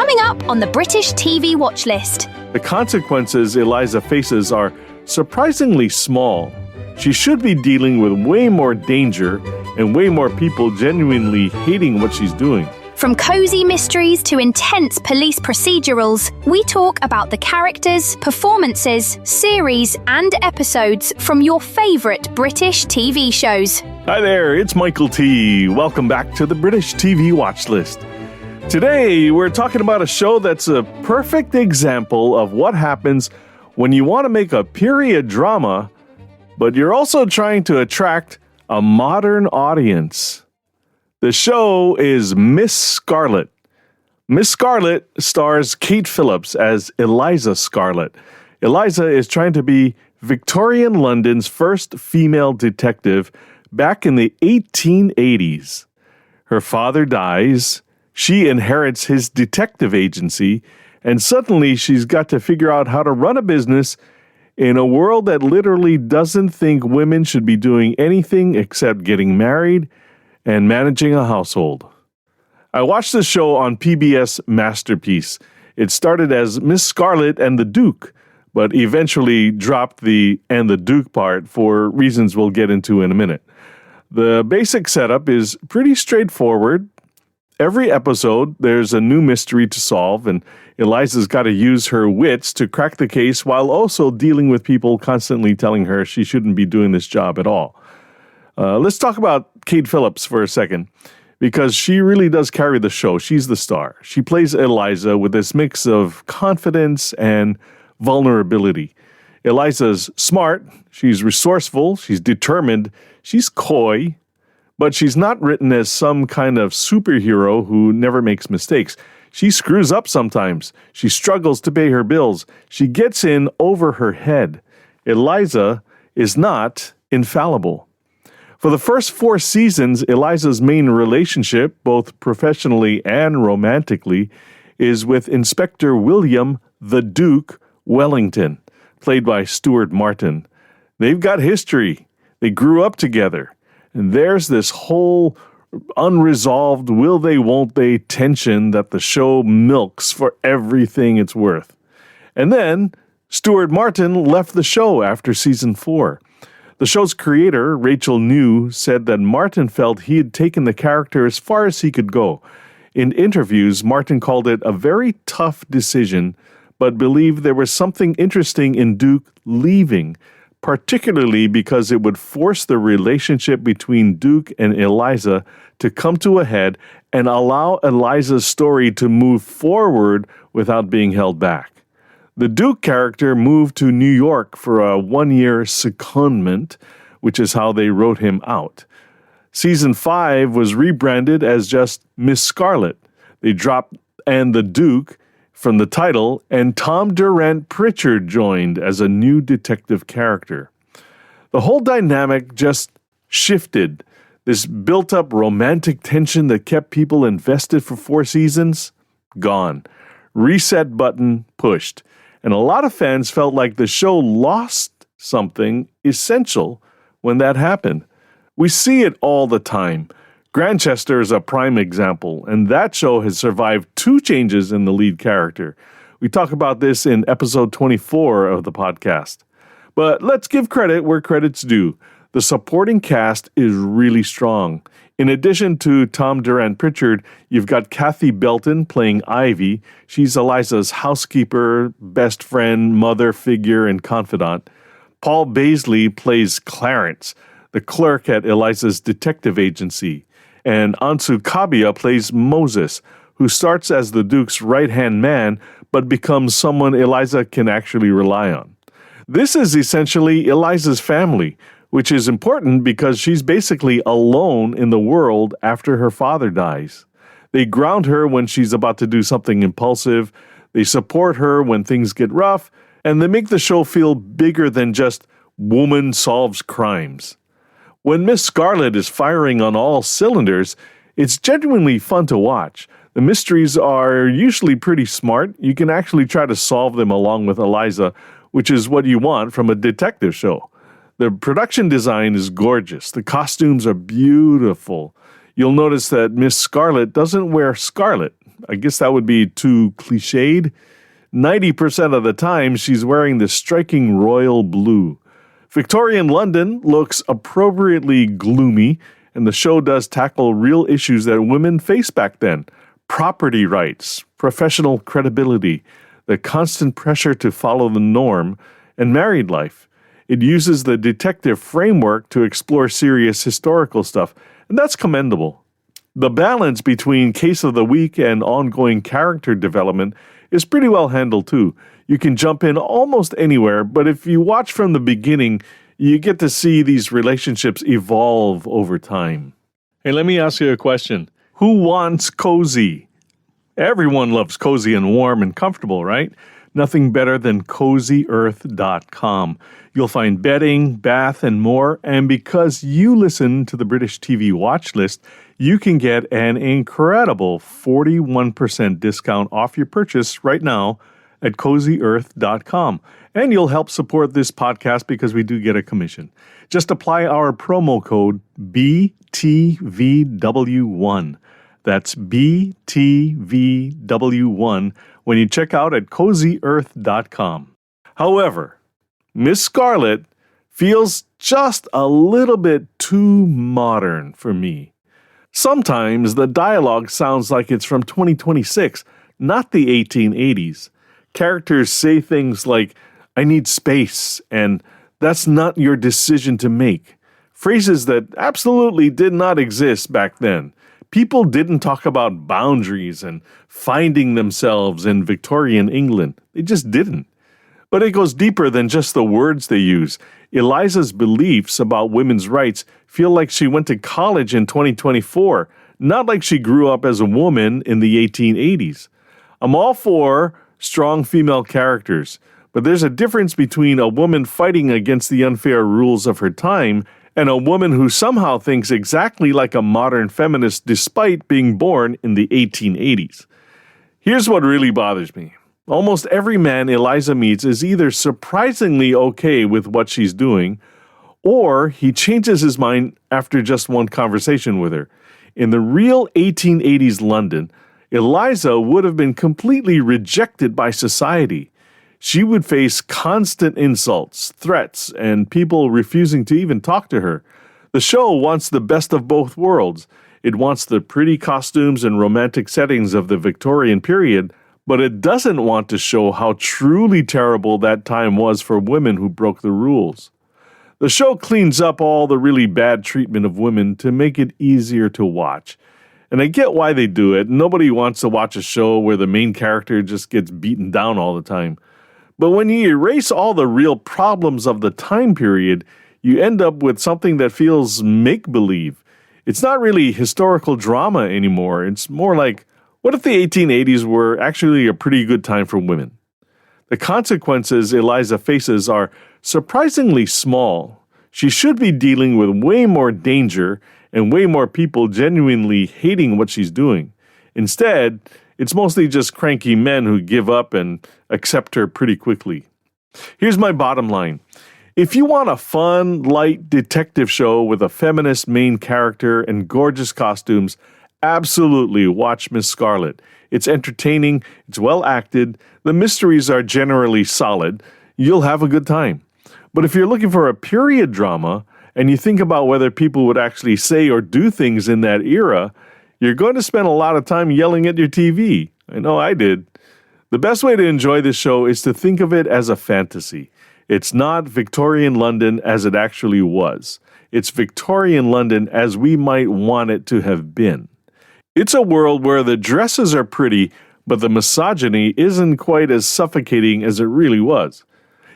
Coming up on the British TV Watchlist. The consequences Eliza faces are surprisingly small. She should be dealing with way more danger and way more people genuinely hating what she's doing. From cozy mysteries to intense police procedurals, we talk about the characters, performances, series, and episodes from your favourite British TV shows. Hi there, it's Michael T. Welcome back to the British TV Watchlist. Today, we're talking about a show that's a perfect example of what happens when you want to make a period drama, but you're also trying to attract a modern audience. The show is Miss Scarlet. Miss Scarlet stars Kate Phillips as Eliza Scarlet. Eliza is trying to be Victorian London's first female detective back in the 1880s. Her father dies, she inherits his detective agency, and suddenly she's got to figure out how to run a business in a world that literally doesn't think women should be doing anything except getting married and managing a household. I watched this show on PBS Masterpiece. It started as Miss Scarlet and the Duke, but eventually dropped the and the Duke part for reasons we'll get into in a minute. The basic setup is pretty straightforward. Every episode, there's a new mystery to solve, and Eliza's got to use her wits to crack the case while also dealing with people constantly telling her she shouldn't be doing this job at all. Let's talk about Kate Phillips for a second, because she really does carry the show. She's the star. She plays Eliza with this mix of confidence and vulnerability. Eliza's smart, she's resourceful, she's determined, she's coy, but she's not written as some kind of superhero who never makes mistakes. She screws up sometimes. She struggles to pay her bills. She gets in over her head. Eliza is not infallible. For the first 4 seasons, Eliza's main relationship, both professionally and romantically, is with Inspector William the Duke Wellington, played by Stuart Martin. They've got history. They grew up together. And there's this whole unresolved will they, won't they tension that the show milks for everything it's worth. And then Stuart Martin left the show after season 4. The show's creator, Rachel New, said that Martin felt he had taken the character as far as he could go. In interviews, Martin called it a very tough decision, but believed there was something interesting in Duke leaving, particularly because it would force the relationship between Duke and Eliza to come to a head and allow Eliza's story to move forward without being held back. The Duke character moved to New York for a 1-year secondment, which is how they wrote him out. Season 5 was rebranded as just Miss Scarlet. They dropped "and the Duke" from the title, and Tom Durant Pritchard joined as a new detective character. The whole dynamic just shifted. This built-up romantic tension that kept people invested for 4 seasons, gone. Reset button pushed. And a lot of fans felt like the show lost something essential when that happened. We see it all the time. Grantchester is a prime example, and that show has survived 2 changes in the lead character. We talk about this in episode 24 of the podcast. But let's give credit where credit's due. The supporting cast is really strong. In addition to Tom Durant Pritchard, you've got Kathy Belton playing Ivy. She's Eliza's housekeeper, best friend, mother figure, and confidant. Paul Baisley plays Clarence, the clerk at Eliza's detective agency. And Ansu Kabia plays Moses, who starts as the Duke's right-hand man, but becomes someone Eliza can actually rely on. This is essentially Eliza's family, which is important because she's basically alone in the world after her father dies. They ground her when she's about to do something impulsive, they support her when things get rough, and they make the show feel bigger than just woman solves crimes. When Miss Scarlet is firing on all cylinders, it's genuinely fun to watch. The mysteries are usually pretty smart. You can actually try to solve them along with Eliza, which is what you want from a detective show. The production design is gorgeous. The costumes are beautiful. You'll notice that Miss Scarlet doesn't wear scarlet. I guess that would be too cliched. 90% of the time, she's wearing the striking royal blue. Victorian London looks appropriately gloomy, and the show does tackle real issues that women faced back then. Property rights, professional credibility, the constant pressure to follow the norm, and married life. It uses the detective framework to explore serious historical stuff, and that's commendable. The balance between case of the week and ongoing character development is pretty well handled too. You can jump in almost anywhere, but if you watch from the beginning, you get to see these relationships evolve over time. Hey, let me ask you a question. Who wants cozy? Everyone loves cozy and warm and comfortable, right? Nothing better than CozyEarth.com. You'll find bedding, bath, and more. And because you listen to the British TV Watchlist, you can get an incredible 41% discount off your purchase right now at CozyEarth.com. And you'll help support this podcast because we do get a commission. Just apply our promo code BTVW1. That's BTVW1 when you check out at CozyEarth.com. However, Miss Scarlet feels just a little bit too modern for me. Sometimes the dialogue sounds like it's from 2026, not the 1880s. Characters say things like, "I need space," and "that's not your decision to make." Phrases that absolutely did not exist back then. People didn't talk about boundaries and finding themselves in Victorian England. They just didn't. But it goes deeper than just the words they use. Eliza's beliefs about women's rights feel like she went to college in 2024, not like she grew up as a woman in the 1880s. I'm all for strong female characters, but there's a difference between a woman fighting against the unfair rules of her time and a woman who somehow thinks exactly like a modern feminist despite being born in the 1880s. Here's what really bothers me. Almost every man Eliza meets is either surprisingly okay with what she's doing, or he changes his mind after just one conversation with her. In the real 1880s London, Eliza would have been completely rejected by society. She would face constant insults, threats, and people refusing to even talk to her. The show wants the best of both worlds. It wants the pretty costumes and romantic settings of the Victorian period, but it doesn't want to show how truly terrible that time was for women who broke the rules. The show cleans up all the really bad treatment of women to make it easier to watch. And I get why they do it. Nobody wants to watch a show where the main character just gets beaten down all the time. But when you erase all the real problems of the time period, you end up with something that feels make-believe. It's not really historical drama anymore. It's more like, what if the 1880s were actually a pretty good time for women? The consequences Eliza faces are surprisingly small. She should be dealing with way more danger and way more people genuinely hating what she's doing. Instead, it's mostly just cranky men who give up and accept her pretty quickly. Here's my bottom line. If you want a fun, light detective show with a feminist main character and gorgeous costumes, absolutely watch Miss Scarlet. It's entertaining, it's well acted, the mysteries are generally solid, you'll have a good time. But if you're looking for a period drama, and you think about whether people would actually say or do things in that era, you're going to spend a lot of time yelling at your TV. I know I did. The best way to enjoy this show is to think of it as a fantasy. It's not Victorian London as it actually was. It's Victorian London as we might want it to have been. It's a world where the dresses are pretty, but the misogyny isn't quite as suffocating as it really was.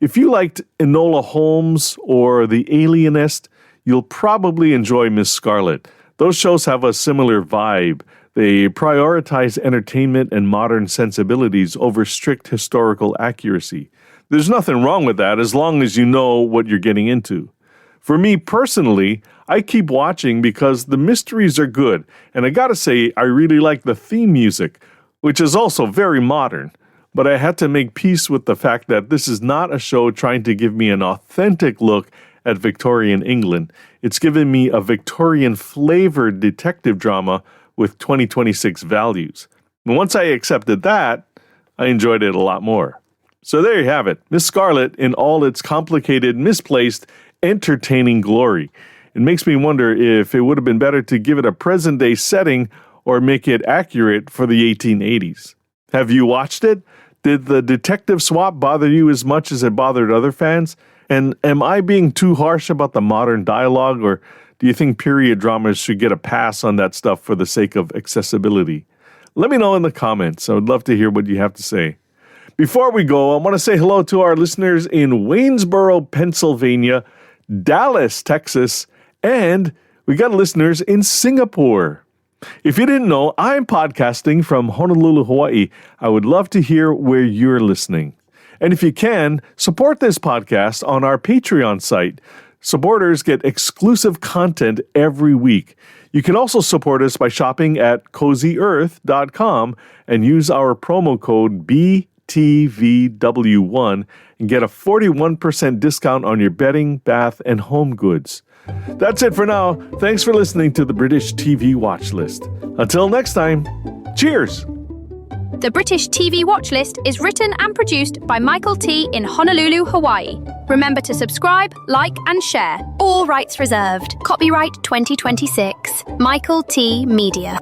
If you liked Enola Holmes or The Alienist, you'll probably enjoy Miss Scarlet. Those shows have a similar vibe. They prioritize entertainment and modern sensibilities over strict historical accuracy. There's nothing wrong with that as long as you know what you're getting into. For me personally, I keep watching because the mysteries are good, and I gotta say, I really like the theme music, which is also very modern. But I had to make peace with the fact that this is not a show trying to give me an authentic look at Victorian England. It's given me a Victorian-flavored detective drama with 2026 values. And once I accepted that, I enjoyed it a lot more. So there you have it, Miss Scarlet in all its complicated, misplaced, entertaining glory. It makes me wonder if it would have been better to give it a present-day setting or make it accurate for the 1880s. Have you watched it? Did the detective swap bother you as much as it bothered other fans? And am I being too harsh about the modern dialogue, or do you think period dramas should get a pass on that stuff for the sake of accessibility? Let me know in the comments. I would love to hear what you have to say. Before we go, I want to say hello to our listeners in Waynesboro, Pennsylvania, Dallas, Texas, and we got listeners in Singapore. If you didn't know, I'm podcasting from Honolulu, Hawaii. I would love to hear where you're listening. And if you can, support this podcast on our Patreon site. Supporters get exclusive content every week. You can also support us by shopping at CozyEarth.com and use our promo code BTVW1 and get a 41% discount on your bedding, bath, and home goods. That's it for now. Thanks for listening to the British TV Watchlist. Until next time, cheers! The British TV Watchlist is written and produced by Michael T. in Honolulu, Hawaii. Remember to subscribe, like, and share. All rights reserved. Copyright 2026. Michael T. Media.